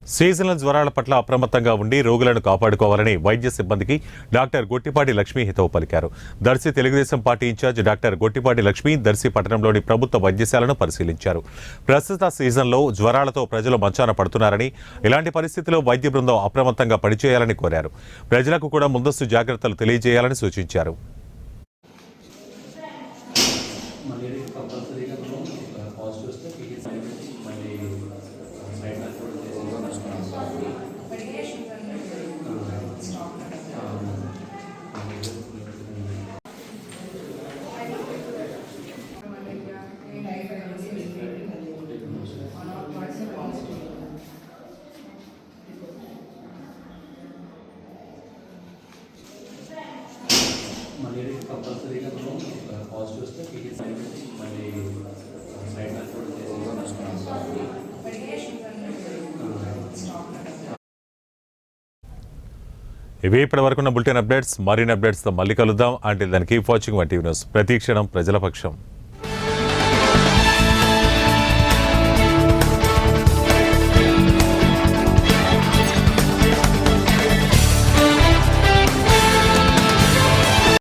Seasonal జ్వరాల పట్ల అప్రమత్తంగా ఉండి రోగులను కాపాడుకోవాలని వైద్య సిబ్బందికి డాక్టర్ గొట్టిపాటి లక్ష్మి హితవు పలికారు. Darsi Telugu Desam party incharge doctor Gottipati Lakshmi Darsi పట్టణంలోని ప్రభుత్వ వైద్యశాలను పరిశీలించారు. ప్రస్తుత సీజన్లో జ్వరాలతో ప్రజలు మంచాన పడుతున్నారని, ఇలాంటి పరిస్థితుల్లో వైద్య బృందం అప్రమత్తంగా పనిచేయాలని కోరారు. ప్రజలకు కూడా ముందస్తు జాగ్రత్తలు తెలియజేయాలని సూచించారు. కంపల్సరీగా మనం పాజిటివ్ వస్తే పీటీ సైన్ మళ్ళీ సైడ్ ఇవి ఇప్పటి వరకున్న బులెటిన్ అప్డేట్స్. మరిన్ని అప్డేట్స్తో మళ్ళీ కలుద్దాం. అంటే దాన్ని keep watching one TV news. ప్రతి క్షణం ప్రజల పక్షం.